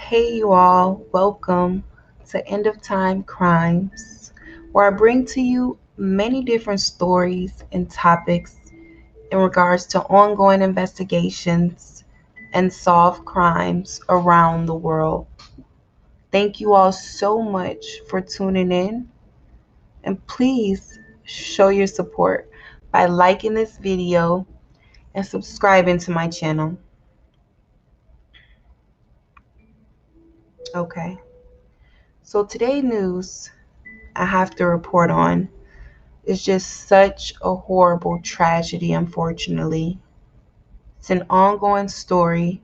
Hey, you all, welcome to End of Time Crimes, where I bring to you many different stories and topics in regards to ongoing investigations and solved crimes around the world. Thank you all so much for tuning in, and please show your support by liking this video and subscribing to my channel. Okay, so today's news I have to report on is just such a horrible tragedy, unfortunately. It's an ongoing story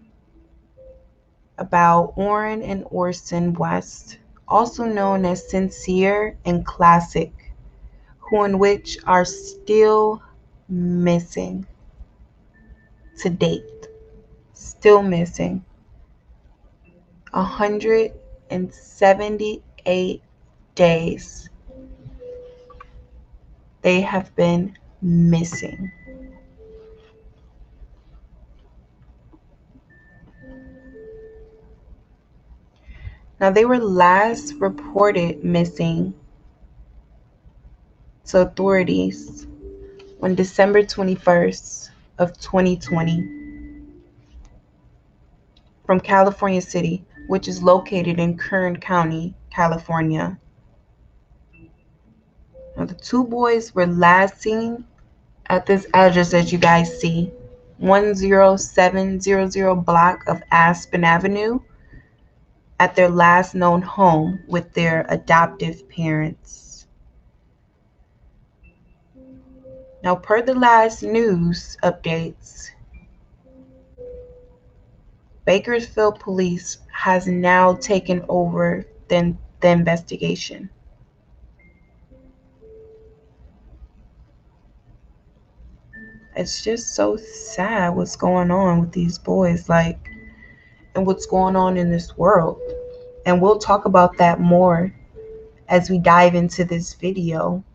about Orrin and Orson West, also known as Cincere and Classic, who in which are still missing to date. Still missing. 178 days they have been missing. Now, they were last reported missing to authorities on December 21st of 2020 from California City, which is located in Kern County, California. Now, the two boys were last seen at this address that you guys see, 10700 block of Aspen Avenue, at their last known home with their adoptive parents. Now, per the last news updates, Bakersfield Police has now taken over the investigation. It's just so sad what's going on with these boys, and what's going on in this world. And we'll talk about that more as we dive into this video.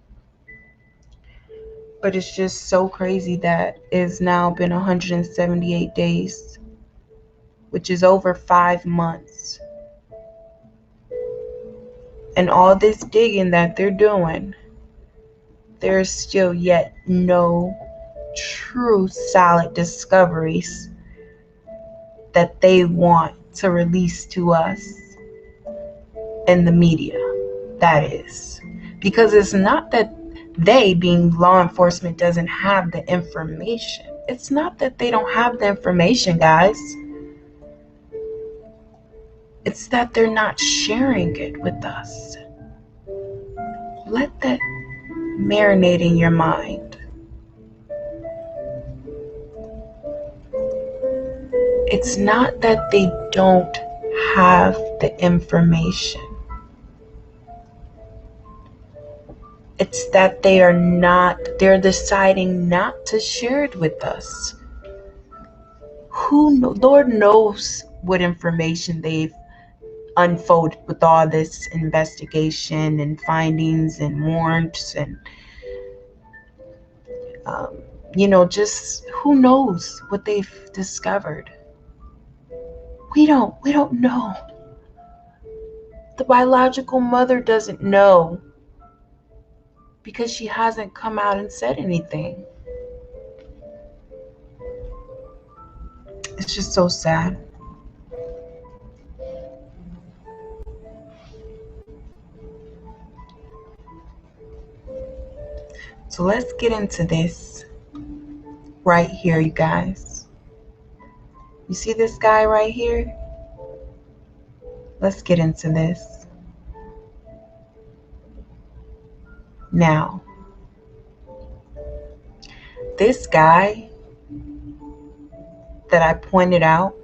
But it's just so crazy that it's now been 178 days, which is over 5 months. And all this digging that they're doing, there's still yet no true solid discoveries that they want to release to us in the media, that is. Because it's not that they, being law enforcement, doesn't have the information. It's not that they don't have the information, guys. It's that they're not sharing it with us. Let that marinate in your mind. It's not that they don't have the information. It's that they're deciding not to share it with us. Lord knows what information they've unfolded with all this investigation and findings and warrants and, just who knows what they've discovered. We don't know. The biological mother doesn't know because she hasn't come out and said anything. It's just so sad. So let's get into this right here, you guys. You see this guy right here? Let's get into this. Now, this guy that I pointed out,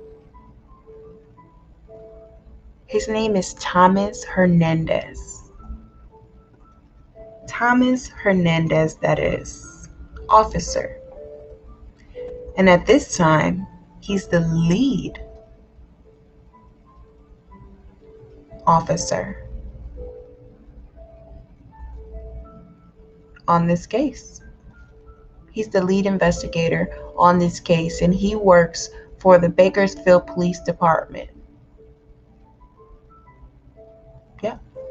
his name is Thomas Hernandez. Thomas Hernandez, that is, officer. And at this time, he's the lead officer on this case. He's the lead investigator on this case, and he works for the Bakersfield Police Department.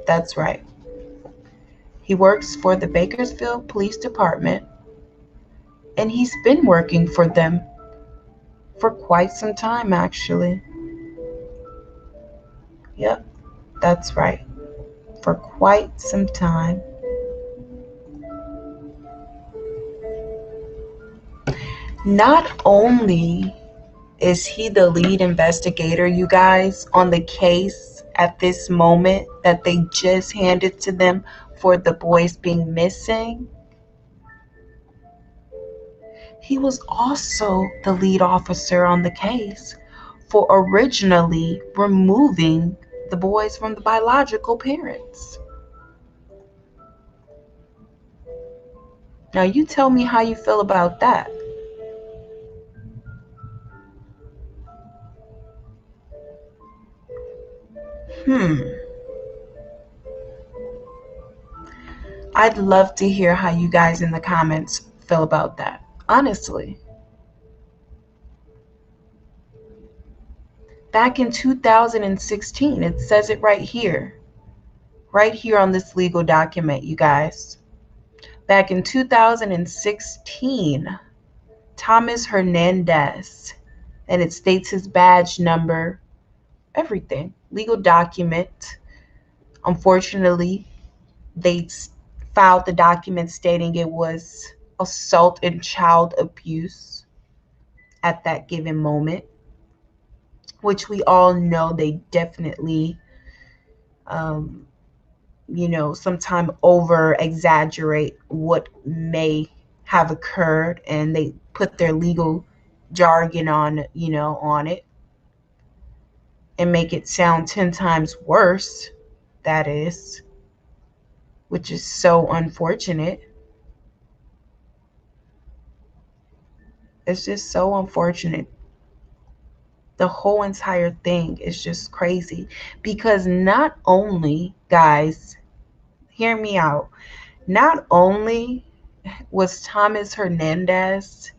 That's right. He works for the Bakersfield Police Department, and he's been working for them for quite some time, actually. Yep, that's right. For quite some time. Not only is he the lead investigator, you guys, on the case at this moment that they just handed to them for the boys being missing, he was also the lead officer on the case for originally removing the boys from the biological parents. Now, you tell me how you feel about that. Hmm. I'd love to hear how you guys in the comments feel about that. Honestly. Back in 2016, it says it right here on this legal document, you guys. Back in 2016, Thomas Hernandez, and it states his badge number, everything, legal document. Unfortunately, they filed the document stating it was assault and child abuse at that given moment, which we all know they definitely, um, sometime over exaggerate what may have occurred, and they put their legal jargon on it and make it sound 10 times worse, that is, which is so unfortunate. It's just so unfortunate. The whole entire thing is just crazy because not only, guys, hear me out, not only was Thomas Hernandez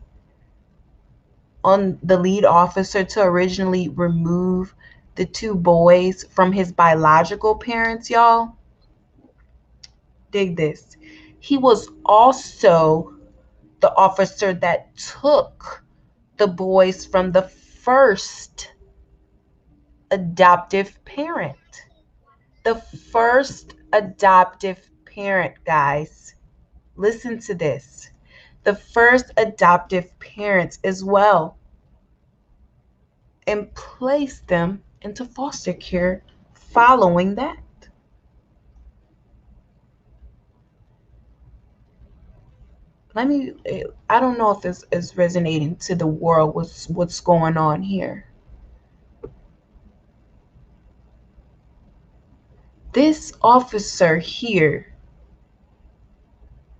on the lead officer to originally remove the two boys from his biological parents, y'all. Dig this. He was also the officer that took the boys from the first adoptive parent. The first adoptive parent, guys. Listen to this. The first adoptive parents as well, and placed them into foster care following that. I don't know if this is resonating to the world, what's going on here. This officer here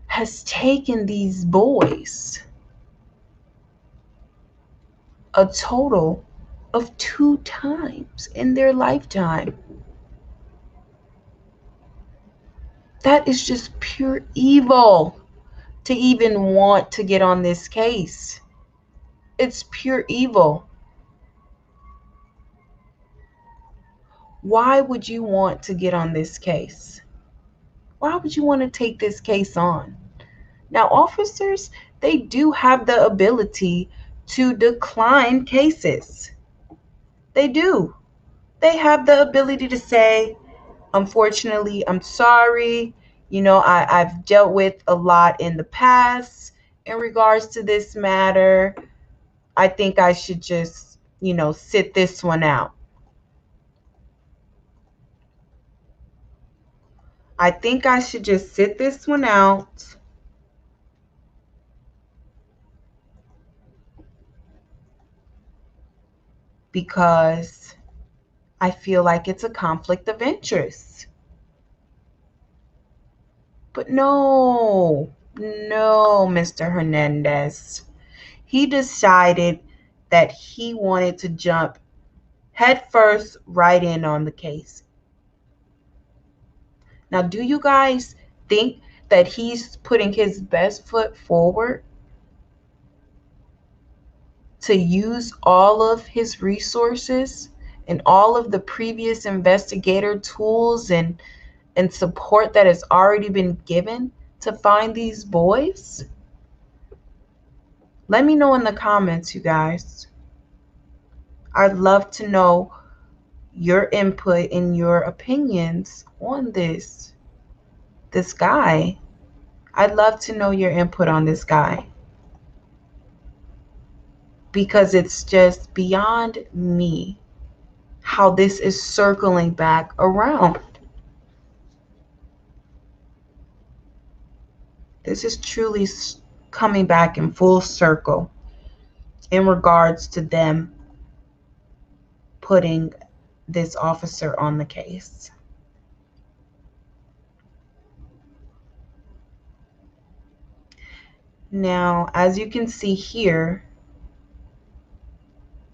has taken these boys a total of 2 times in their lifetime. That is just pure evil to even want to get on this case. It's pure evil. Why would you want to get on this case? Why would you want to take this case on? Now, officers, they do have the ability to decline cases. They do. They have the ability to say, unfortunately, I'm sorry. I've dealt with a lot in the past in regards to this matter. I think I should just, sit this one out. I think I should just sit this one out because I feel like it's a conflict of interest. But no, Mr. Hernandez. He decided that he wanted to jump headfirst right in on the case. Now, do you guys think that he's putting his best foot forward to use all of his resources and all of the previous investigator tools and and support that has already been given to find these boys? Let me know in the comments, you guys. I'd love to know your input and your opinions on this guy. I'd love to know your input on this guy, because it's just beyond me how this is circling back around. This is truly coming back in full circle in regards to them putting this officer on the case. Now, as you can see here,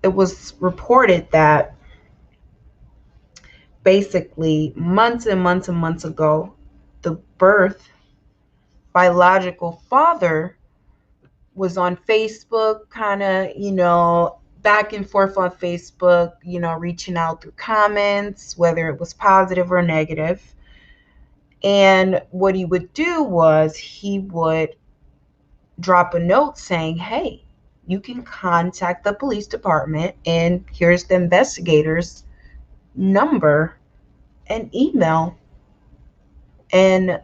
it was reported that basically months and months and months ago, the biological father was on Facebook, kind of, back and forth on Facebook, reaching out through comments, whether it was positive or negative. And what he would do was he would drop a note saying, hey, you can contact the police department, and here's the investigator's number and email. And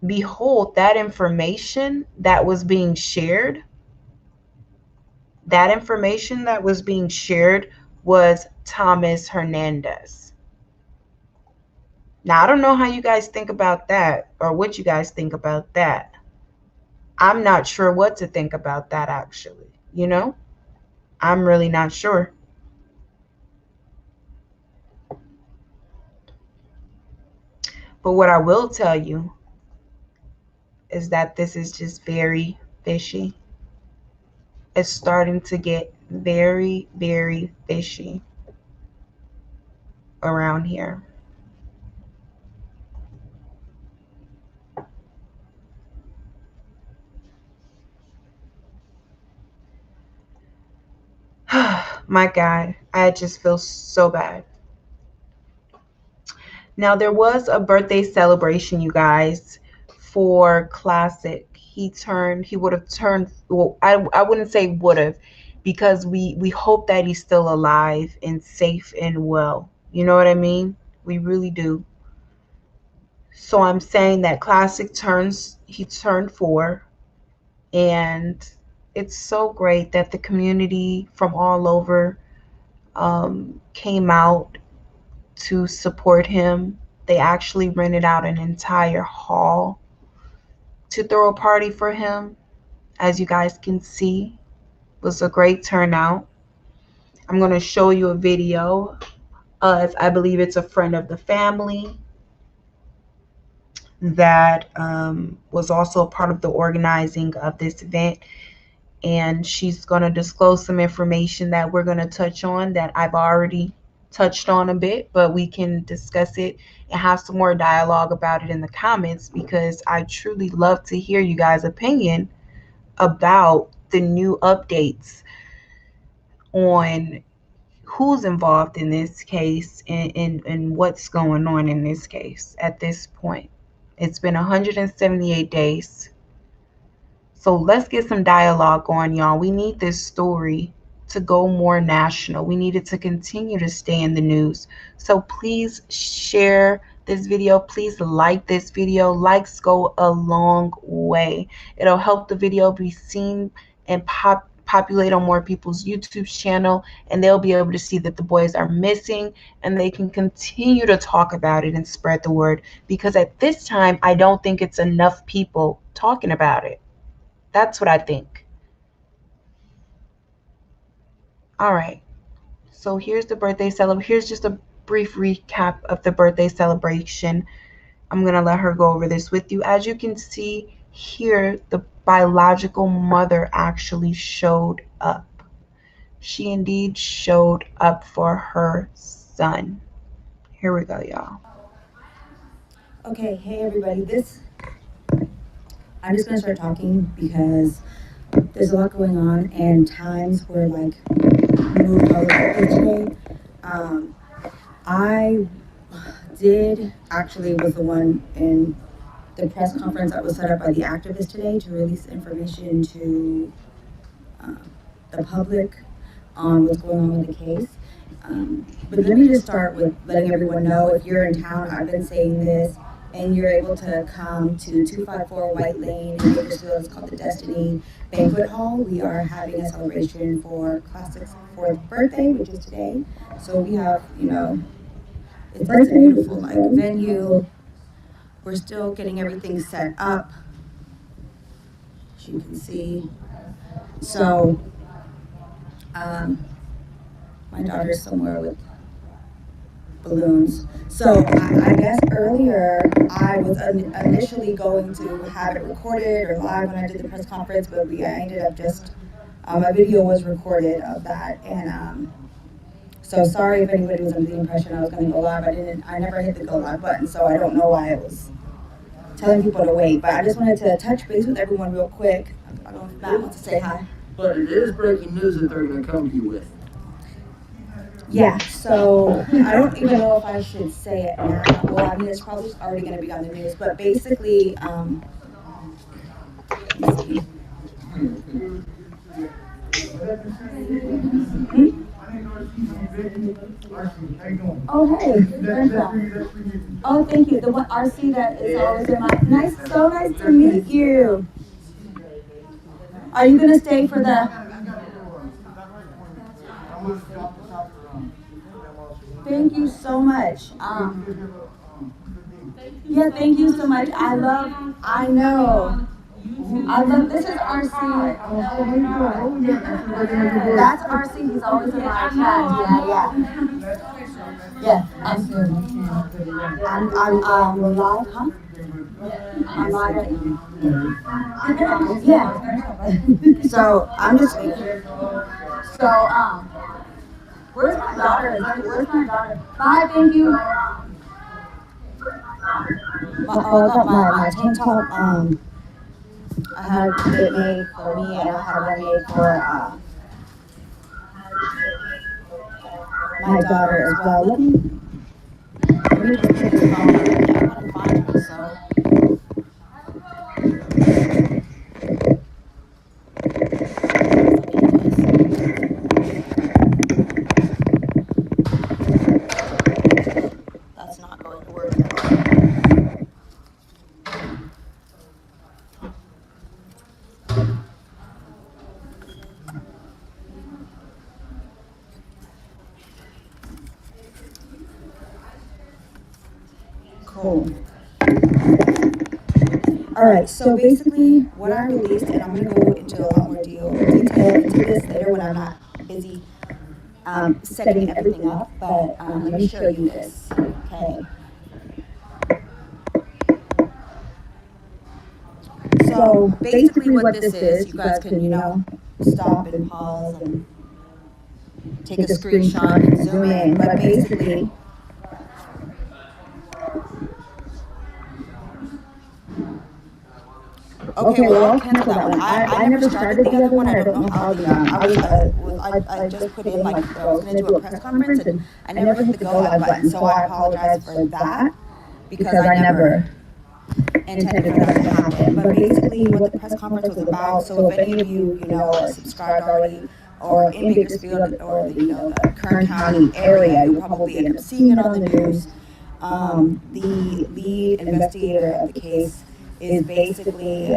behold, that information that was being shared was Thomas Hernandez. Now, I don't know how you guys think about that, or what you guys think about that. I'm not sure what to think about that, actually. I'm really not sure. But what I will tell you is that this is just very fishy. It's starting to get very, very fishy around here. My God, I just feel so bad. Now, there was a birthday celebration, you guys, for Classic. He would have turned, well, I wouldn't say would have, because we hope that he's still alive and safe and well. You know what I mean? We really do. So I'm saying that he turned 4, and it's so great that the community from all over came out to support him. They actually rented out an entire hall to throw a party for him. As you guys can see, it was a great turnout. I'm going to show you a video of, I believe it's a friend of the family that was also a part of the organizing of this event. And she's going to disclose some information that we're going to touch on that I've already touched on a bit, but we can discuss it and have some more dialogue about it in the comments, because I truly love to hear you guys' opinion about the new updates on who's involved in this case and what's going on in this case at this point. It's been 178 days. So let's get some dialogue going, y'all. We need this story to go more national. We need it to continue to stay in the news. So please share this video. Please like this video. Likes go a long way. It'll help the video be seen and populate on more people's YouTube channel, and they'll be able to see that the boys are missing, and they can continue to talk about it and spread the word, because at this time I don't think it's enough people talking about it. That's what I think. All right. So here's the birthday celebration. Here's just a brief recap of the birthday celebration. I'm going to let her go over this with you. As you can see here, the biological mother actually showed up. She indeed showed up for her son. Here we go, y'all. Okay, hey everybody. I'm just going to start talking because there's a lot going on, and times were like moved all over the place today. I did actually was the one in the press conference that was set up by the activists today to release information to uh, the public on what's going on with the case. But let me just start with letting everyone know, if you're in town, I've been saying this, and you're able to come to 254 White Lane in Bakersfield. It's called the Destiny Banquet Hall. We are having a celebration for Classic's 4th birthday, which is today. So we have, it's a beautiful venue. We're still getting everything set up, as you can see. So, my daughter's somewhere with balloons. So I guess earlier I was initially going to have it recorded or live when I did the press conference, but I ended up just, my video was recorded of that. And so sorry if anybody was under the impression I was going to go live. I never hit the go live button, so I don't know why I was telling people to wait. But I just wanted to touch base with everyone real quick. I don't know if Matt wants to say hi. But it is breaking news that they're going to come to you with. Yeah, so I don't even know if I should say it now. Well, I mean, it's probably already going to be on the news, but basically, let's see. Oh, hey. Oh, thank you. The one RC that is always in my, so nice to meet you. Are you going to stay for the... Thank you so much. Yeah, thank you so much. I know. This is RC. That's RC. He's always in my chat. Yeah. I'm live, huh? I'm live right now. Yeah. So, I'm just, where's my daughter? Bye, thank you. I got my tank top, I had it made for me, and I had one made for my daughter as well. Let me just put this on. I gotta find her, so. That's not going to work at all. Cool. All right, so basically what I released, and I'm going to go into a lot more detail into this later when I'm not busy setting everything up, but let me show you this, okay? So basically what this is, you guys can, stop and pause and take a screenshot and zoom in, but basically, okay, well, I'll cancel that one. I never started the other one. I don't know how I just put in, like, I was going to do a press conference, and I never hit the go live button, so I apologize for that, because I never intended for that to happen. But basically, what the press conference was about, so if any of you, are subscribed already, or in Bakersfield, or the Kern County area, you'll probably end up seeing it on the news. The lead investigator of the case is basically,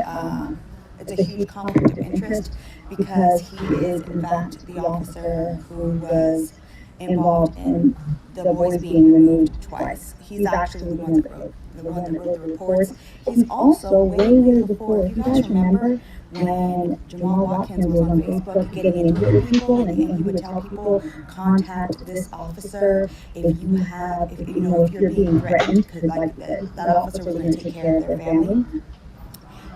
it's a huge conflict of interest, because he is in fact the officer who was involved in the boys being removed twice. He's actually the one that wrote the reports. He's also way before, if you guys remember, when Jamal Watkins was on Facebook getting into it with people, and he would tell people, contact this officer if you're being threatened, because that officer was going to take care of their family.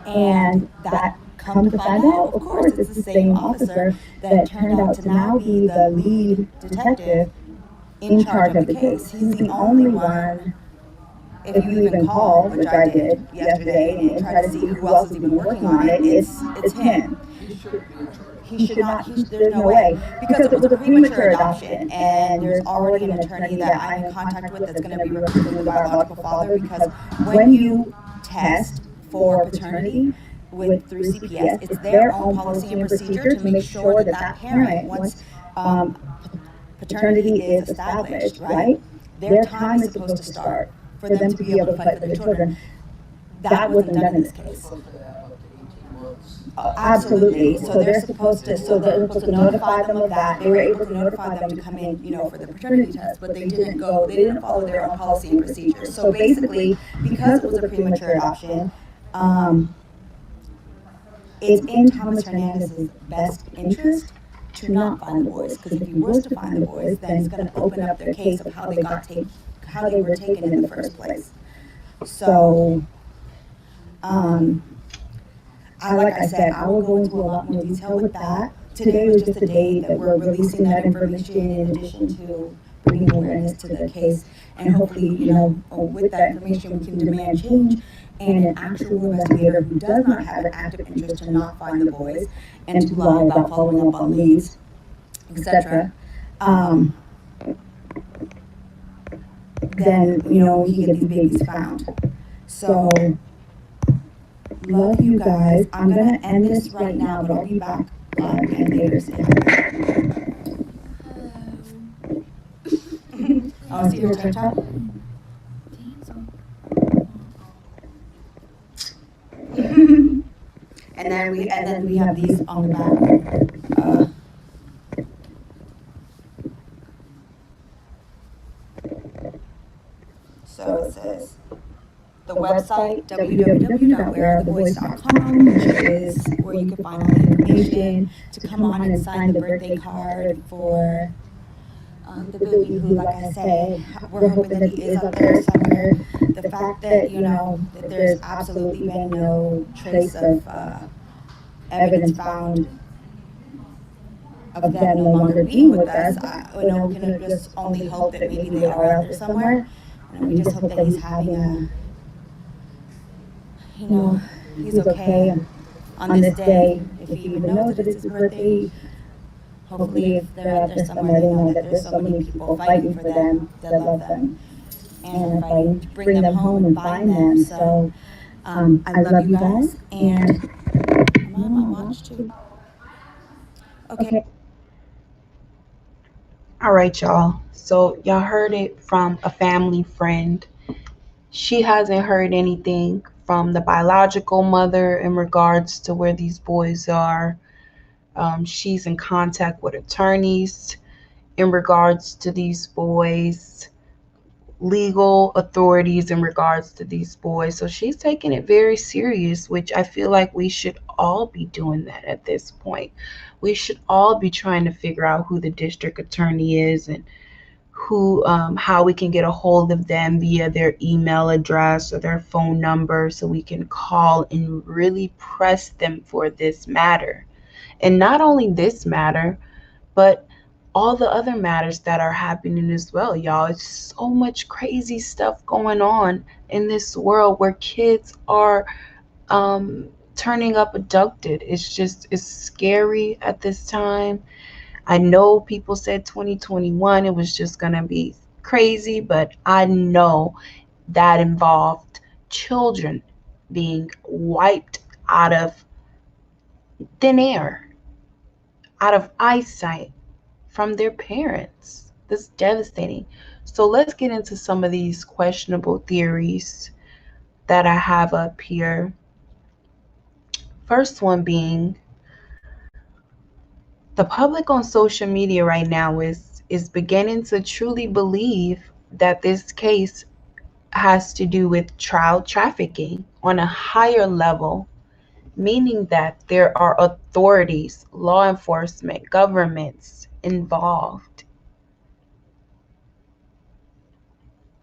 And that, come to find out, of course, it's the same officer that turned out to now be the lead detective in charge of the case. He's the only one, if you even call, which I did yesterday, and try to see who else is even working on it, it's him. he should not, there's no way, because it was a premature adoption, and there's already an attorney that I'm in contact with that's going to be representing the biological father, because when you test for paternity through CPS, it's their own policy and procedure to make sure that that parent, once paternity is established, right, their time is supposed to start for them to be able to fight for their children. That wasn't done in this case. Absolutely. So they're supposed to. So they're supposed to notify them of that. They were able to notify them to come in, for the paternity test, but they didn't go. They didn't follow their own policy and procedures. So basically, because it was a premature adoption, it's in Thomas Hernandez's best interest to not find the boys, because if he was to find the boys, then it's going to open up their case of how they were taken in the first place. So, like I said, I will go into a lot more detail with that. Today was just a day that we're releasing that information in addition to bringing awareness to the case. And hopefully, with that information, we can demand change and an actual investigator who does not have an active interest to not find the boys and to lie about following up on leads, etc. Then, we can get these babies found. So, love you guys. I'm going to end this right now, but I'll be back again later. I'll see your TikTok. And then we have these on the back. So it says the website www.wherearetheboys.com, which is where you can find all the information to come on and sign the birthday card for the baby who, like I say, we're hoping that he is up there somewhere. The fact that, that there's absolutely been no trace of evidence found of them no longer being with us, we can just only hope that maybe they are out there somewhere. And we just hope that he's having he's okay on this day. If he even knows that it's his birthday, hopefully if they're out there somewhere, they know that there's so many people fighting for them that love them and fighting to bring them home and find them. So I love you guys, and I'm on watch too. Okay. All right, y'all. So y'all heard it from a family friend. She hasn't heard anything from the biological mother in regards to where these boys are. She's in contact with attorneys in regards to these boys, legal authorities in regards to these boys. So she's taking it very serious, which I feel like we should all be doing that at this point. We should all be trying to figure out who the district attorney is and how we can get a hold of them via their email address or their phone number, so we can call and really press them for this matter. And not only this matter, but all the other matters that are happening as well, y'all. It's so much crazy stuff going on in this world where kids are turning up abducted. It's scary at this time. I know people said 2021 it was just going to be crazy, but I know that involved children being wiped out of thin air, out of eyesight from their parents. That's devastating. So let's get into some of these questionable theories that I have up here. First one being, the public on social media right now is beginning to truly believe that this case has to do with child trafficking on a higher level, meaning that there are authorities, law enforcement, governments involved.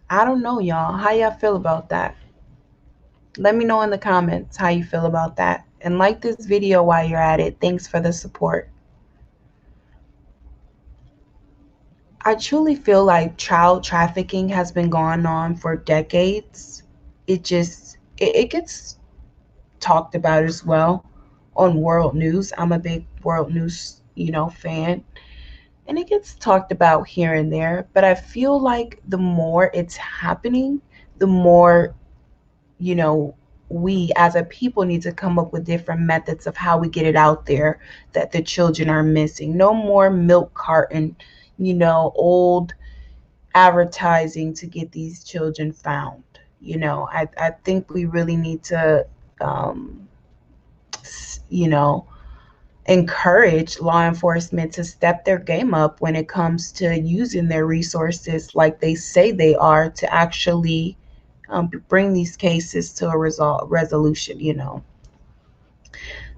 I don't know, y'all. How y'all feel about that? Let me know in the comments how you feel about that. And like this video while you're at it. Thanks for the support. I truly feel like child trafficking has been going on for decades. It gets talked about as well on world news. I'm a big world news, fan. And it gets talked about here and there, but I feel like the more it's happening, the more, you know, we as a people need to come up with different methods of how we get it out there that the children are missing. No more milk carton, old advertising to get these children found. I think we really need to, um, you know, encourage law enforcement to step their game up when it comes to using their resources like they say they are to actually bring these cases to a resolution.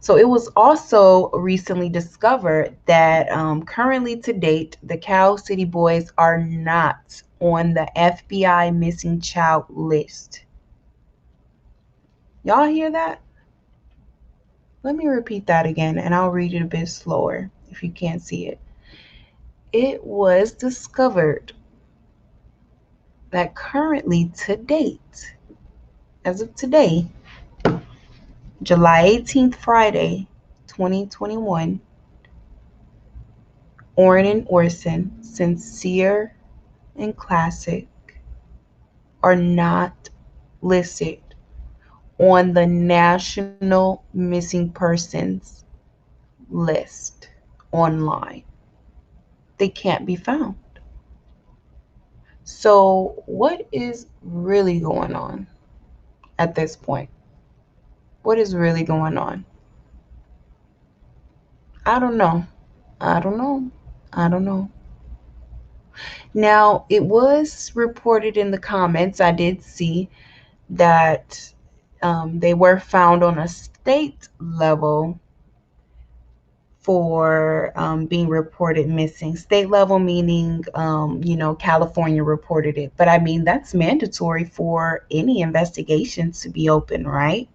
So it was also recently discovered that currently to date, the Cal City boys are not on the FBI missing child list. Y'all hear that? Let me repeat that again and I'll read it a bit slower if you can't see it. It was discovered that currently to date, as of today, July 18th, Friday, 2021, Orrin and Orson, Cincere and Classic are not listed on the National Missing Persons list online. They can't be found. So, what is really going on at this point? What is really going on? I don't know. I don't know. I don't know. Now, it was reported in the comments, I did see that they were found on a state level for being reported missing. State level meaning, California reported it. But I mean, that's mandatory for any investigations to be open, right?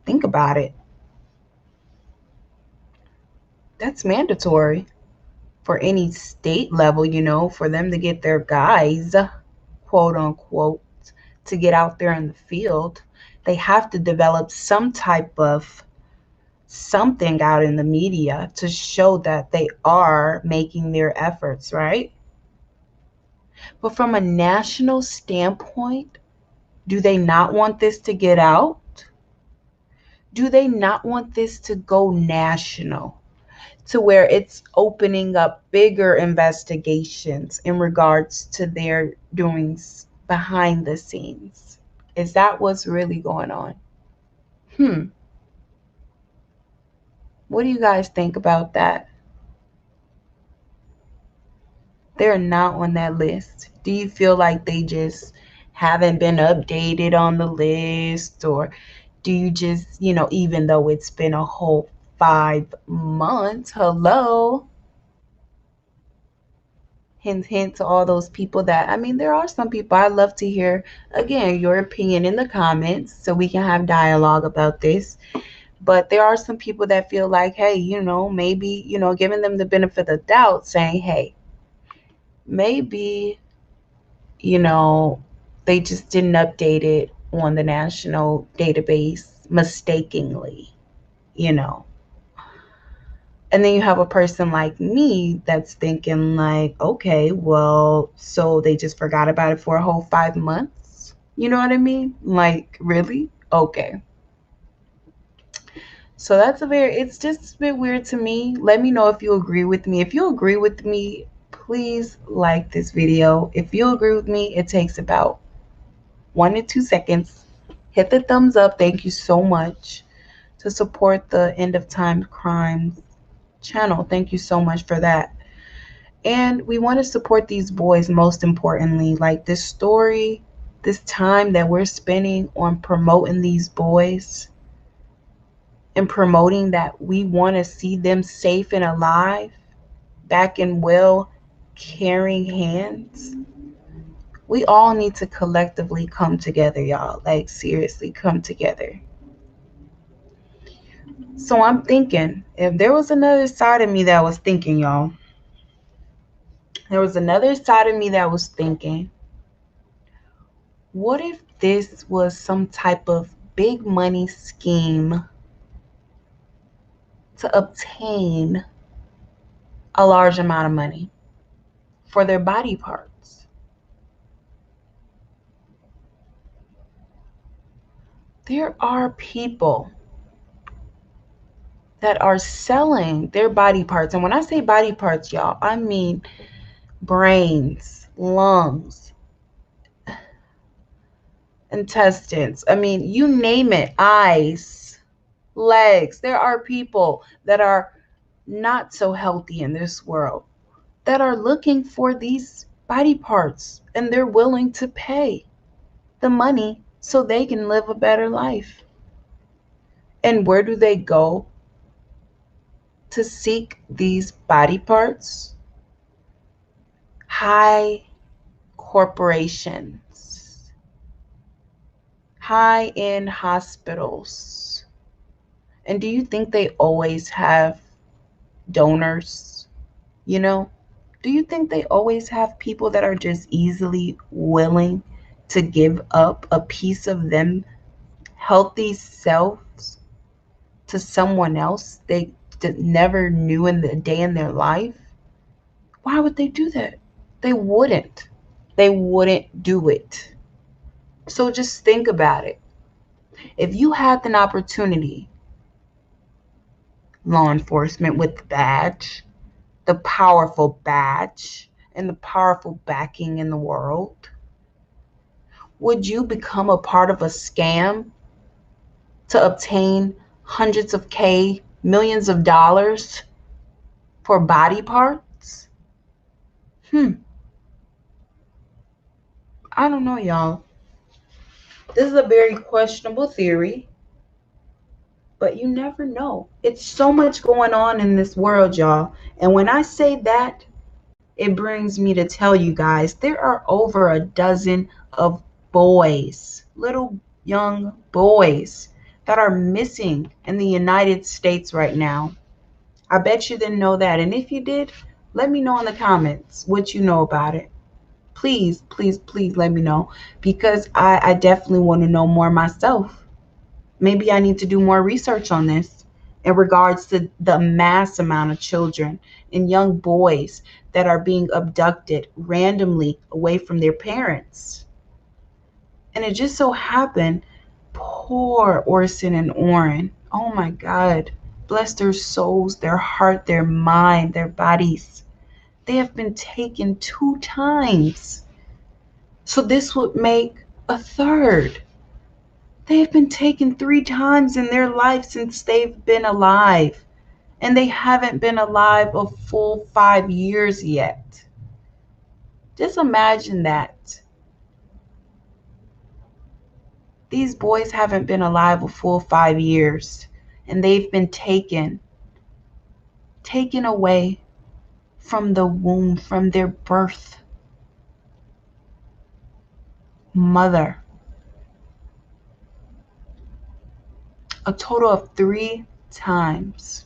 Think about it. That's mandatory for any state level, for them to get their guys, quote unquote, to get out there in the field. They have to develop some type of something out in the media to show that they are making their efforts, right? But from a national standpoint, do they not want this to get out? Do they not want this to go national to where it's opening up bigger investigations in regards to their doings behind the scenes? Is that what's really going on? Hmm. What do you guys think about that? They're not on that list. Do you feel like they just haven't been updated on the list? Or do you just, even though it's been a whole 5 months, hello? Hint, hint to all those people that, I mean, there are some people I love to hear, again, your opinion in the comments so we can have dialogue about this. But there are some people that feel like, hey, maybe, giving them the benefit of the doubt, saying, hey, maybe, you know, they just didn't update it on the national database mistakenly, you know. And then you have a person like me that's thinking like, okay, well, so they just forgot about it for a whole 5 months. You know what I mean? Like, really? Okay. So it's just a bit weird to me. Let me know if you agree with me. If you agree with me, please like this video. If you agree with me, it takes about 1 to 2 seconds. Hit the thumbs up. Thank you so much to support the End of Time Crimes channel. Thank you so much for that. And we want to support these boys most importantly. Like this story, this time that we're spending on promoting these boys and promoting that we want to see them safe and alive, back in well caring hands. We all need to collectively come together, y'all. Like, seriously, come together. So I'm thinking, if there was another side of me that was thinking, y'all, there was another side of me that was thinking, what if this was some type of big money scheme to obtain a large amount of money for their body parts. There are people that are selling their body parts. And when I say body parts, y'all, I mean brains, lungs, intestines. I mean, you name it, eyes, legs. There are people that are not so healthy in this world that are looking for these body parts and they're willing to pay the money so they can live a better life. And where do they go to seek these body parts? High corporations, high end hospitals. And do you think they always have donors? You know, do you think they always have people that are just easily willing to give up a piece of them healthy selves to someone else they never knew in the day in their life? Why would they do that? They wouldn't. They wouldn't do it. So just think about it. If you had an opportunity, law enforcement with the badge, the powerful badge, and the powerful backing in the world, would you become a part of a scam to obtain hundreds of K, millions of dollars for body parts? Hmm, I don't know, y'all. This is a very questionable theory, but you never know. It's so much going on in this world, y'all. And when I say that, it brings me to tell you guys there are over a dozen of boys, little young boys, that are missing in the United States right now. I bet you didn't know that. And if you did, let me know in the comments what you know about it. Please, please, please let me know because I definitely want to know more myself. Maybe I need to do more research on this in regards to the mass amount of children and young boys that are being abducted randomly away from their parents. And it just so happened, poor Orson and Orrin. Oh my God. Bless their souls, their heart, their mind, their bodies. They have been taken 2 times. So this would make a third. They've been taken 3 times in their life since they've been alive. And they haven't been alive a full 5 years yet. Just imagine that. These boys haven't been alive a full 5 years. And they've been taken away from the womb, from their birth mother. A total of 3 times.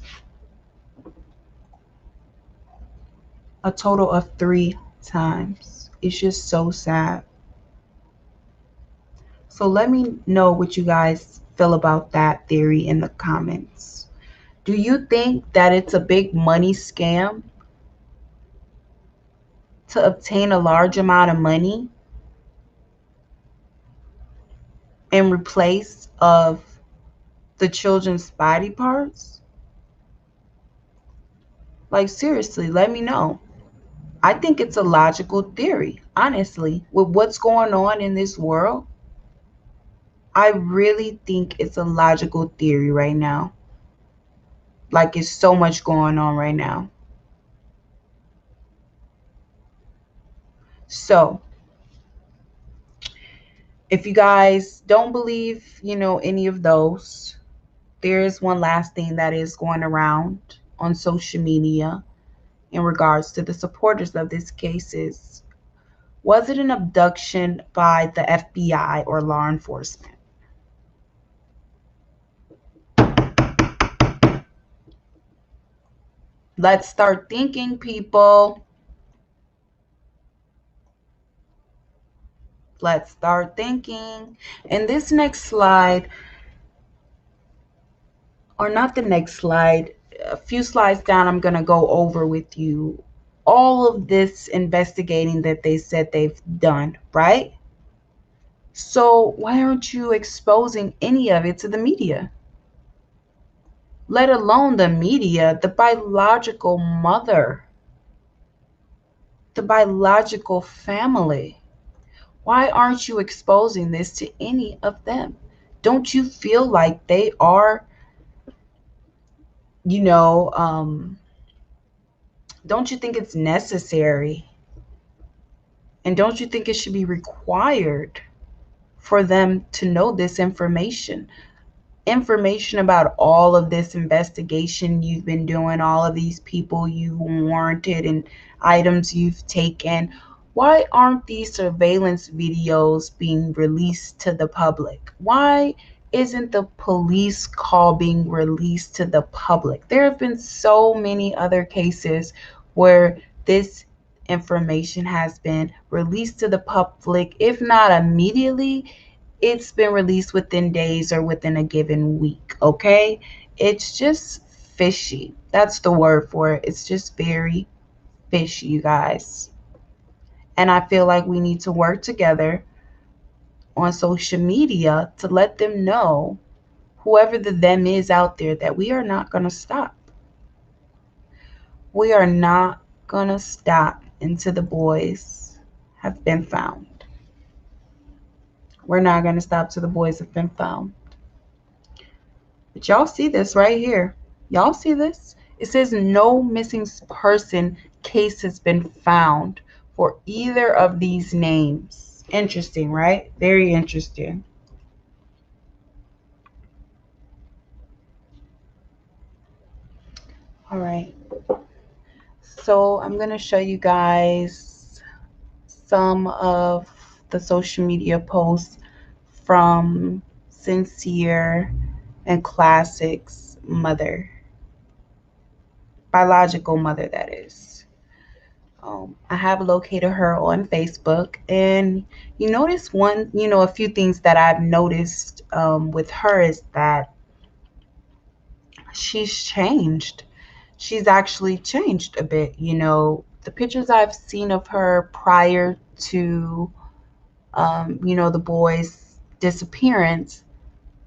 A total of 3 times. It's just so sad. So let me know what you guys feel about that theory in the comments. Do you think that it's a big money scam to obtain a large amount of money in replace of the children's body parts? Like seriously, let me know. I think it's a logical theory, honestly. With what's going on in this world, I really think it's a logical theory right now. Like it's so much going on right now. So, if you guys don't believe, any of those, there is one last thing that is going around on social media in regards to the supporters of this cases. Was it an abduction by the FBI or law enforcement? Let's start thinking, people. Let's start thinking. And this next slide, or not the next slide, a few slides down, I'm going to go over with you all of this investigating that they said they've done, right? So why aren't you exposing any of it to the media? Let alone the media, the biological mother, the biological family. Why aren't you exposing this to any of them? Don't you feel like they are, you know, don't you think it's necessary? And don't you think it should be required for them to know this information? Information about all of this investigation you've been doing, all of these people you've warranted and items you've taken. Why aren't these surveillance videos being released to the public? Why isn't the police call being released to the public? There have been so many other cases where this information has been released to the public, if not immediately, it's been released within days or within a given week, okay? It's just fishy. That's the word for it. It's just very fishy, you guys. And I feel like we need to work together on social media to let them know, whoever the them is out there, that we are not going to stop. We are not going to stop until the boys have been found. We're not going to stop till the boys have been found. But y'all see this right here. Y'all see this? It says no missing person case has been found for either of these names. Interesting, right? Very interesting. All right. So I'm going to show you guys some of the social media posts from Cincere and Classic's mother, biological mother, that is. I have located her on Facebook, and you notice a few things that I've noticed with her is that she's changed. She's actually changed a bit. The pictures I've seen of her prior to, the boy's disappearance,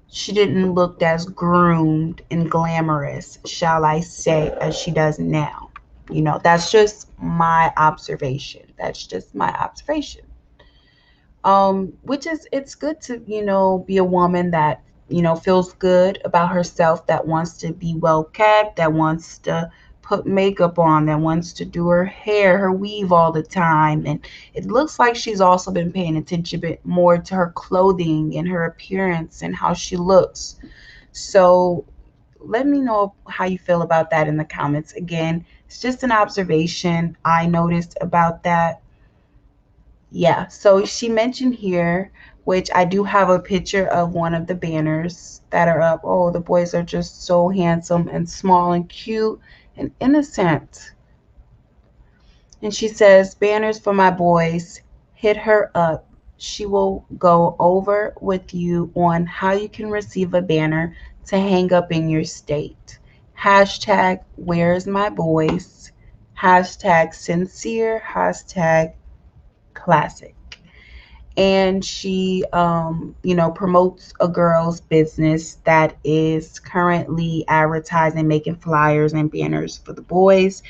she didn't look as groomed and glamorous, shall I say, as she does now. That's just my observation. That's just my observation. Which is, it's good to, be a woman that, feels good about herself, that wants to be well kept, that wants to put makeup on, that wants to do her hair, her weave all the time. And it looks like she's also been paying attention a bit more to her clothing and her appearance and how she looks. So let me know how you feel about that in the comments. Again, it's just an observation I noticed about that. Yeah, so she mentioned here, which I do have a picture of one of the banners that are up. Oh, the boys are just so handsome and small and cute and innocent. And she says, banners for my boys, hit her up. She will go over with you on how you can receive a banner to hang up in your state. Hashtag where's my boys. Hashtag sincere. Hashtag classic. And she promotes a girl's business that is currently advertising, making flyers and banners for the boys,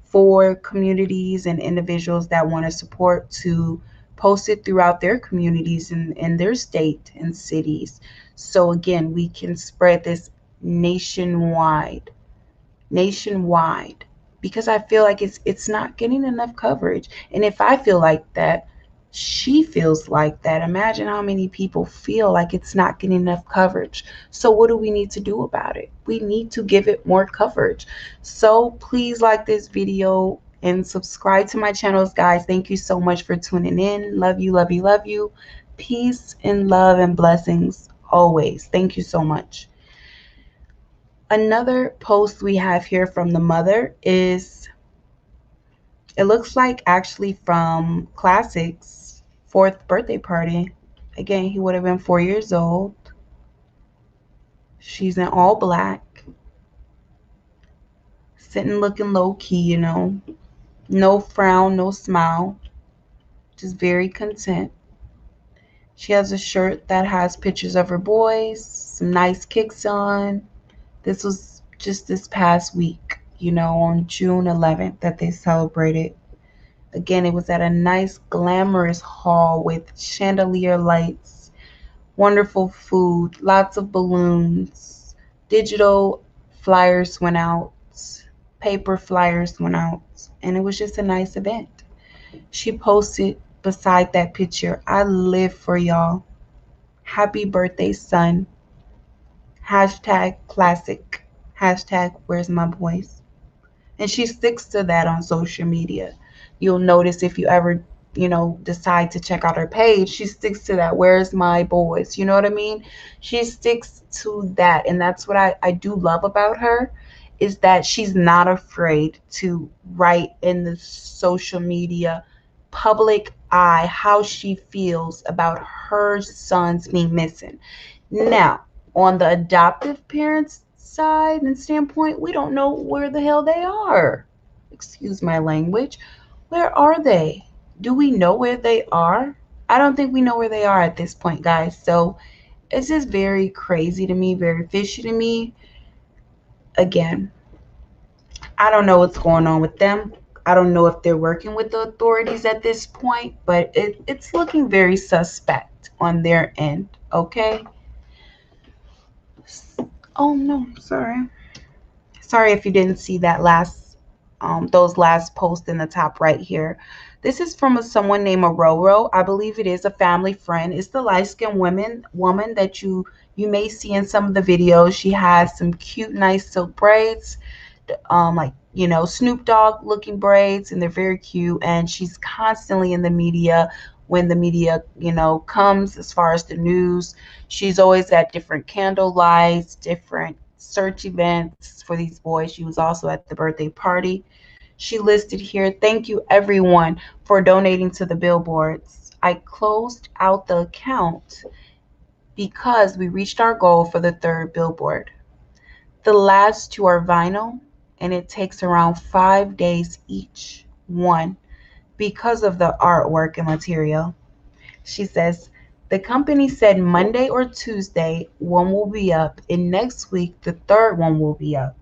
for communities and individuals that want to support, to post it throughout their communities and in their state and cities. So again, we can spread this nationwide, because I feel like it's not getting enough coverage. And if I feel like that, she feels like that. Imagine how many people feel like it's not getting enough coverage. So what do we need to do about it? We need to give it more coverage. So please like this video and subscribe to my channels, guys. Thank you so much for tuning in. Love you, love you, love you. Peace and love and blessings always. Thank you so much. Another post we have here from the mother is, it looks like actually from Classic's 4th birthday party. Again, he would have been 4 years old. She's in all black. sitting looking low key, no frown, no smile, just very content. She has a shirt that has pictures of her boys, some nice kicks on. This was just this past week, on June 11th that they celebrated. Again, it was at a nice, glamorous hall with chandelier lights, wonderful food, lots of balloons, digital flyers went out, paper flyers went out, and it was just a nice event. She posted beside that picture, "I live for y'all. Happy birthday, son. Hashtag classic. Hashtag where's my boys?" And she sticks to that on social media. You'll notice if you ever, decide to check out her page, she sticks to that. Where's my boys? You know what I mean? She sticks to that. And that's what I do love about her is that she's not afraid to write in the social media public eye how she feels about her sons being missing. Now, on the adoptive parents side and standpoint, we don't know where the hell they are. Excuse my language. Where are they? Do we know where they are? I don't think we know where they are at this point, guys. So it's just very crazy to me, very fishy to me. Again, I don't know what's going on with them. I don't know if they're working with the authorities at this point, but it's looking very suspect on their end. Okay. Oh no, sorry. Sorry if you didn't see that those last posts in the top right here. This is from someone named Aurora. I believe it is a family friend. It's the light-skinned woman that you may see in some of the videos. She has some cute, nice silk braids, like Snoop Dogg looking braids, and they're very cute. And she's constantly in the media when the media comes as far as the news. She's always at different candle lights, different search events for these boys. She was also at the birthday party. She listed here, "Thank you everyone for donating to the billboards. I closed out the account because we reached our goal for the third billboard. The last two are vinyl, and it takes around 5 days each one because of the artwork and material." She says, "The company said Monday or Tuesday one will be up, and next week the third one will be up.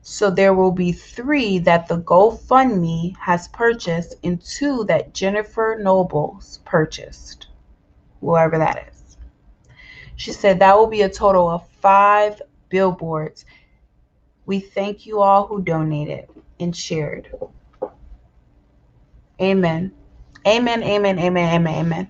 So there will be 3 that the GoFundMe has purchased and 2 that Jennifer Nobles purchased," whoever that is. She said that will be a total of 5 billboards. We thank you all who donated and shared. Amen. Amen, amen, amen, amen, amen.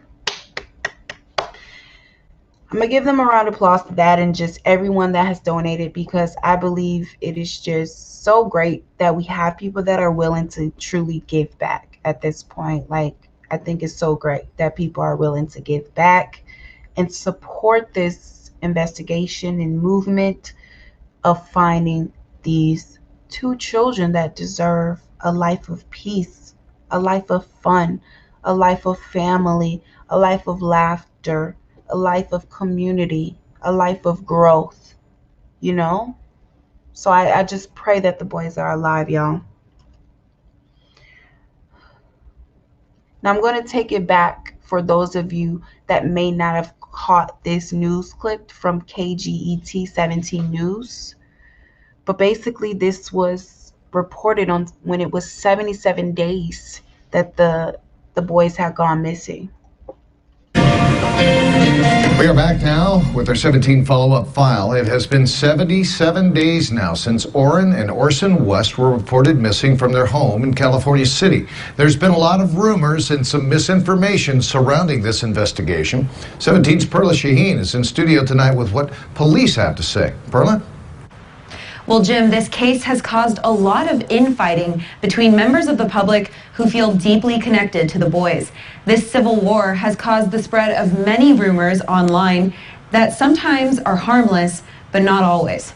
I'm going to give them a round of applause to that and just everyone that has donated, because I believe it is just so great that we have people that are willing to truly give back at this point. Like, I think it's so great that people are willing to give back and support this investigation and movement of finding these 2 children that deserve a life of peace, a life of fun, a life of family, a life of laughter, a life of community, a life of growth, you know? So I just pray that the boys are alive, y'all. Now I'm going to take it back for those of you that may not have caught this news clip from KGET 17 News. But basically this was reported on when it was 77 days that the boys had gone missing. We are back now with our 17 follow-up file. It has been 77 days now since Orrin and Orson West were reported missing from their home in California City. There's been a lot of rumors and some misinformation surrounding this investigation. 17's Perla Shaheen is in studio tonight with what police have to say. Perla? Well, Jim, this case has caused a lot of infighting between members of the public who feel deeply connected to the boys. This civil war has caused the spread of many rumors online that sometimes are harmless, but not always.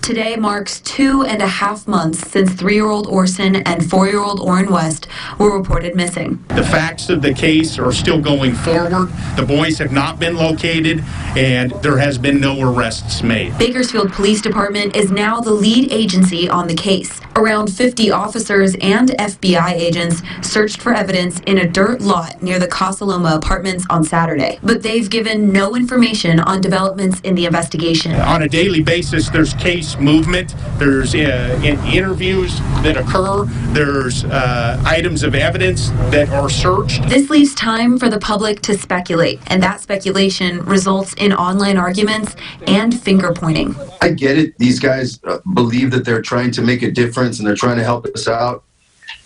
Today marks 2.5 months since 3-year-old Orson and 4-year-old Orrin West were reported missing. The facts of the case are still going forward. The boys have not been located, and there has been no arrests made. Bakersfield Police Department is now the lead agency on the case. Around 50 officers and FBI agents searched for evidence in a dirt lot near the Casa Loma apartments on Saturday, but they've given no information on developments in the investigation. On a daily basis, there's case movement, there's interviews that occur, there's items of evidence that are searched. This leaves time for the public to speculate, and that speculation results in online arguments and finger pointing. I get it. These guys believe that they're trying to make a difference and they're trying to help us out.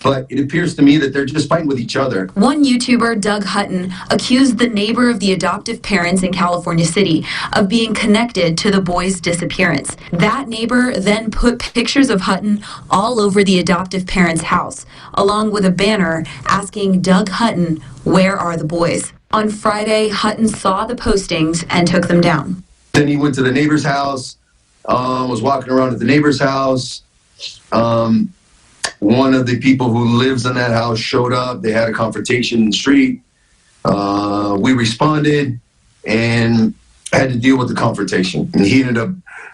But it appears to me that they're just fighting with each other. One YouTuber, Doug Hutton, accused the neighbor of the adoptive parents in California City of being connected to the boys' disappearance. That neighbor then put pictures of Hutton all over the adoptive parents' house, along with a banner asking Doug Hutton, "Where are the boys?" On Friday, Hutton saw the postings and took them down. Then he went to the neighbor's house, was walking around at the neighbor's house. One of the people who lives in that house showed up. They had a confrontation in the street. We responded and had to deal with the confrontation. And he ended up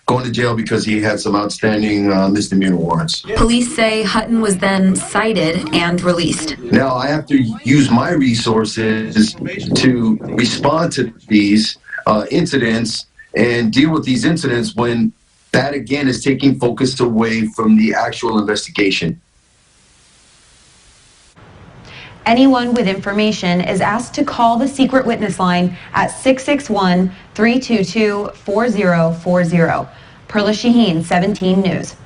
going to jail because he had some outstanding misdemeanor warrants. Police say Hutton was then cited and released. Now I have to use my resources to respond to these incidents and deal with these incidents when that again is taking focus away from the actual investigation. Anyone with information is asked to call the secret witness line at 661-322-4040. Perla Shaheen, 17 News.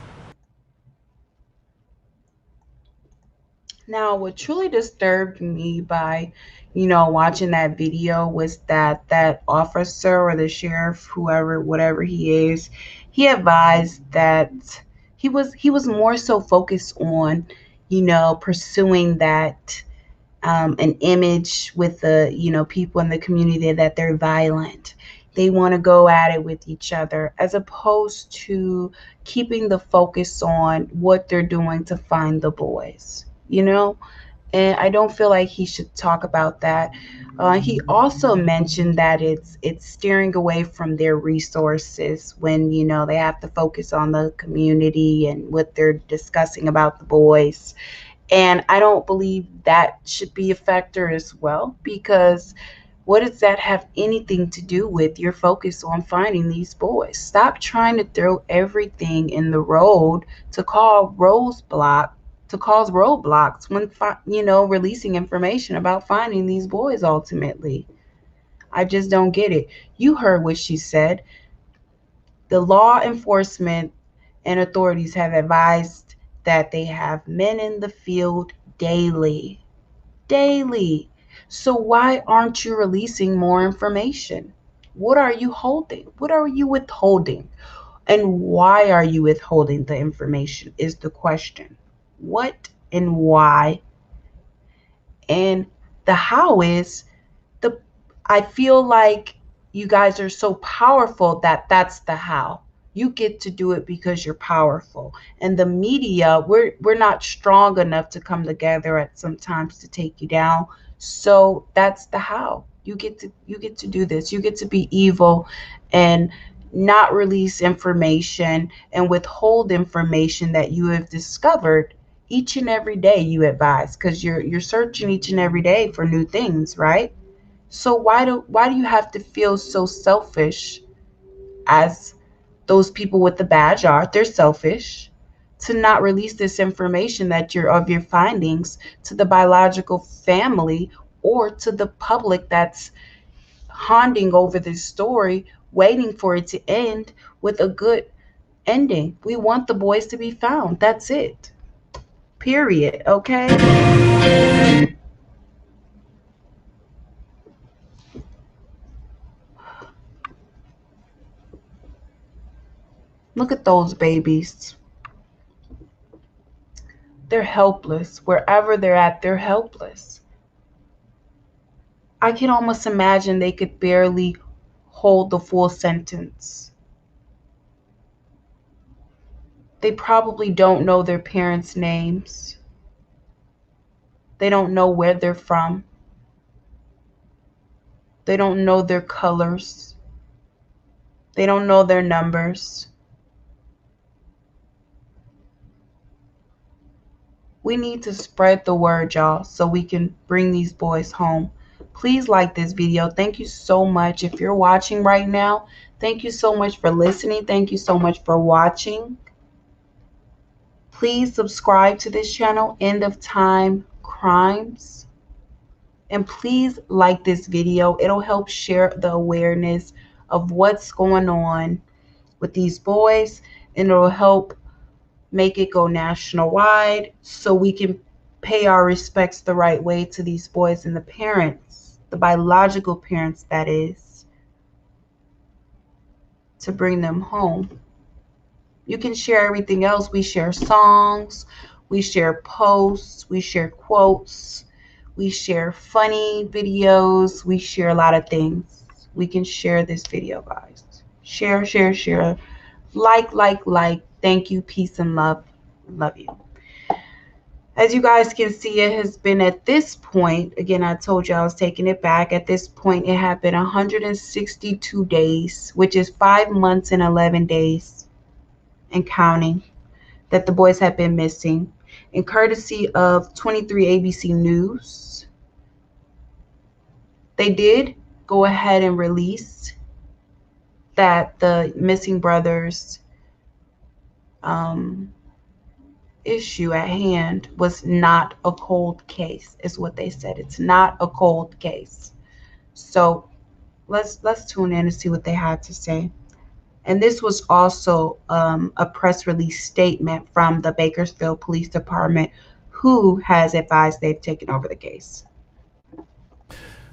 Now, what truly disturbed me by, watching that video was that officer or the sheriff, whoever, whatever he is, he advised that he was more so focused on, pursuing that an image with the, people in the community that they're violent. They want to go at it with each other, as opposed to keeping the focus on what they're doing to find the boys, And I don't feel like he should talk about that. He also mentioned that it's steering away from their resources when, they have to focus on the community and what they're discussing about the boys. And I don't believe that should be a factor as well, because what does that have anything to do with your focus on finding these boys? Stop trying to throw everything in the road to cause roadblocks when, releasing information about finding these boys ultimately. I just don't get it. You heard what she said. The law enforcement and authorities have advised that they have men in the field daily. So why aren't you releasing more information? What are you holding? What are you withholding? And why are you withholding the information is the question. What and why? And the how is I feel like you guys are so powerful that that's the how. You get to do it because you're powerful. And the media, we're not strong enough to come together at some times to take you down. So that's the how. You get to do this. You get to be evil and not release information and withhold information that you have discovered each and every day. You advise, because you're searching each and every day for new things, right? So why do you have to feel so selfish, as those people with the badge are? They're selfish to not release this information that you're of your findings to the biological family or to the public that's hounding over this story, waiting for it to end with a good ending. We want the boys to be found. That's it. Period. Okay? Look at those babies. They're helpless. Wherever they're at, they're helpless. I can almost imagine they could barely hold the full sentence. They probably don't know their parents' names. They don't know where they're from. They don't know their colors. They don't know their numbers. We need to spread the word, y'all, so we can bring these boys home. Please like this video. Thank you so much. If you're watching right now, thank you so much for listening. Thank you so much for watching. Please subscribe to this channel, End of Time Crimes. And please like this video. It'll help share the awareness of what's going on with these boys, and it'll help make it go national wide so we can pay our respects the right way to these boys and the parents, the biological parents, that is, to bring them home. You can share everything else. We share songs, we share posts, we share quotes, we share funny videos, we share a lot of things. We can share this video, guys. Share, share, share. Like. Thank you. Peace and love. Love you. As you guys can see, it has been at this point, again, I told you I was taking it back. At this point, it had been 162 days, which is 5 months and 11 days and counting, that the boys have been missing. And courtesy of 23 ABC News, they did go ahead and release that the missing brothers issue at hand was not a cold case, is what they said. It's not a cold case. So let's tune in and see what they had to say. And this was also a press release statement from the Bakersfield Police Department, who has advised they've taken over the case.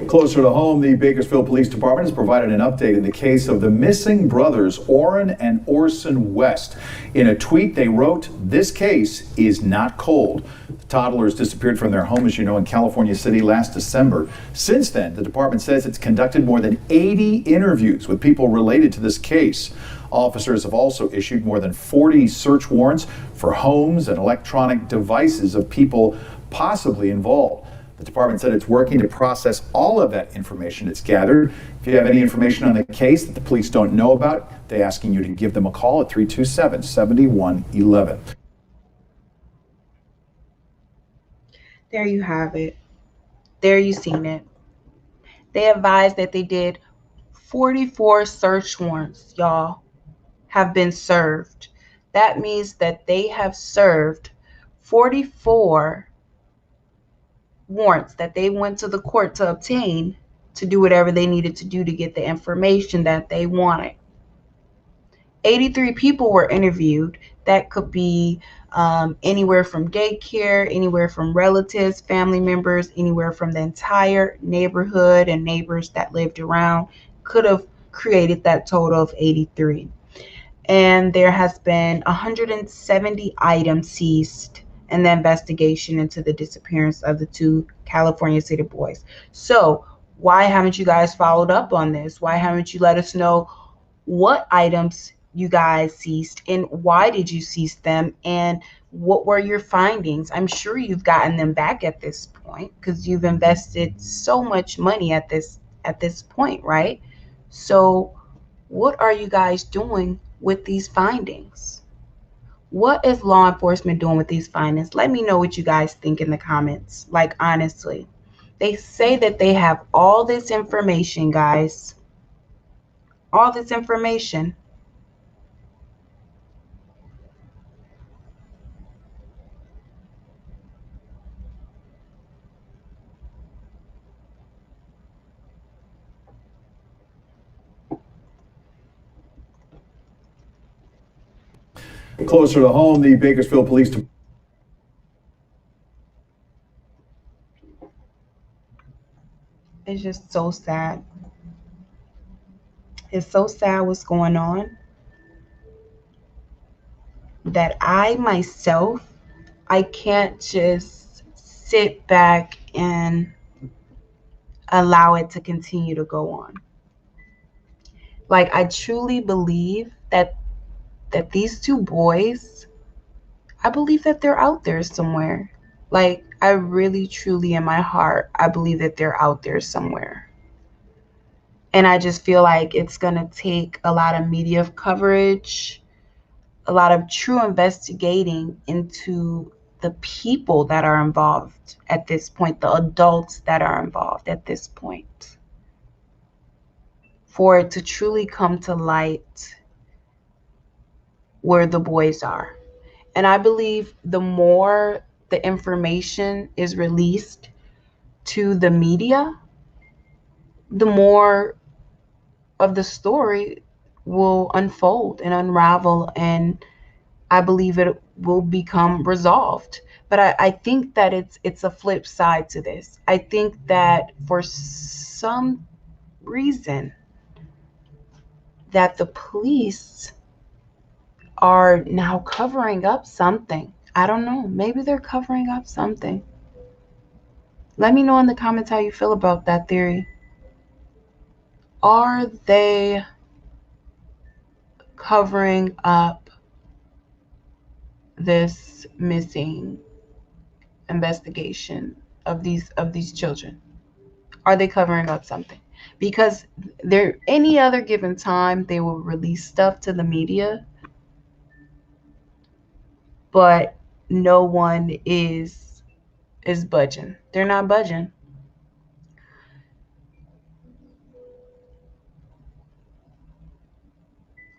Closer to home, the Bakersfield Police Department has provided an update in the case of the missing brothers, Orrin and Orson West. In a tweet, they wrote, "This case is not cold." The toddlers disappeared from their home, as you know, in California City last December. Since then, the department says it's conducted more than 80 interviews with people related to this case. Officers have also issued more than 40 search warrants for homes and electronic devices of people possibly involved. The department said it's working to process all of that information it's gathered. If you have any information on the case that the police don't know about, they're asking you to give them a call at 327-7111. There you have it. There you seen it. They advised that they did 44 search warrants, y'all, have been served. That means that they have served 44 warrants that they went to the court to obtain to do whatever they needed to do to get the information that they wanted. 83 people were interviewed. That could be anywhere from daycare, anywhere from relatives, family members, anywhere from the entire neighborhood and neighbors that lived around. Could have created that total of 83. And there has been 170 items seized in the investigation into the disappearance of the two California City boys. So why haven't you guys followed up on this? Why haven't you let us know what items you guys seized and why did you seize them and what were your findings? I'm sure you've gotten them back at this point because you've invested so much money at this point, right? So what are you guys doing with these findings? What is law enforcement doing with these findings? Let me know what you guys think in the comments. Like, honestly, they say that they have all this information, guys. All this information. Closer to home, the Bakersfield Police Department. It's just so sad. It's so sad what's going on that I myself, I can't just sit back and allow it to continue to go on. Like, I truly believe that these two boys I believe that they're out there somewhere. Like, I really, truly, in my heart, I believe that they're out there somewhere. And I just feel like it's going to take a lot of media coverage, a lot of true investigating into the people that are involved at this point, the adults that are involved at this point, for it to truly come to light where the boys are. And I believe the more the information is released to the media, the more of the story will unfold and unravel, and I believe it will become resolved. But I think that it's a flip side to this. I think that for some reason that the police are now covering up something. I don't know. Maybe they're covering up something. Let me know in the comments how you feel about that theory. Are they covering up this missing investigation of these children? Are they covering up something? Because there any other given time they will release stuff to the media, but no one is budging. They're not budging.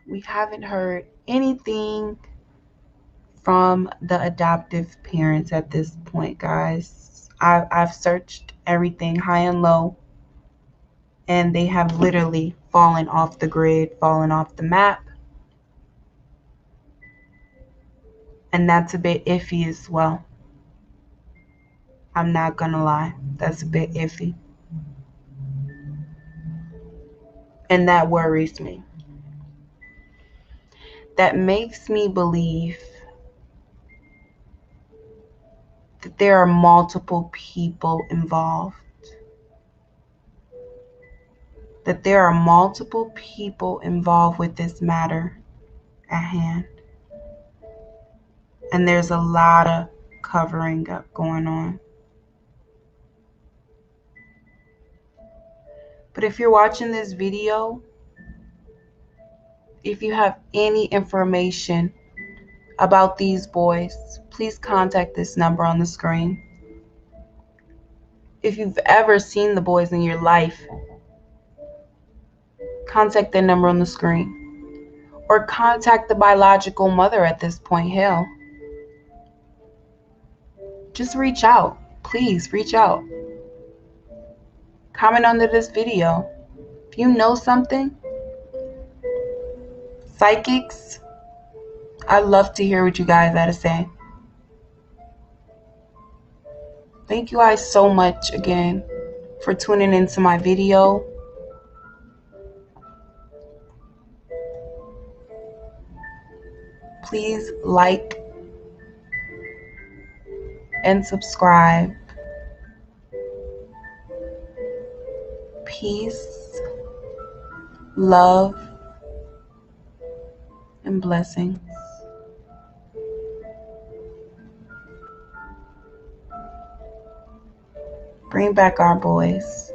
We haven't heard anything from the adoptive parents at this point, guys. I've searched everything high and low, and they have literally fallen off the grid, fallen off the map. And that's a bit iffy as well. I'm not gonna lie, that's a bit iffy. And that worries me. That makes me believe that there are multiple people involved. That there are multiple people involved with this matter at hand. And there's a lot of covering up going on. But if you're watching this video, if you have any information about these boys, please contact this number on the screen. If you've ever seen the boys in your life, contact the number on the screen. Or contact the biological mother at this point. Hell, just reach out. Please reach out. Comment under this video. If you know something, psychics, I'd love to hear what you guys have to say. Thank you guys so much again for tuning into my video. Please like and subscribe. Peace, love, and blessings. Bring back our boys.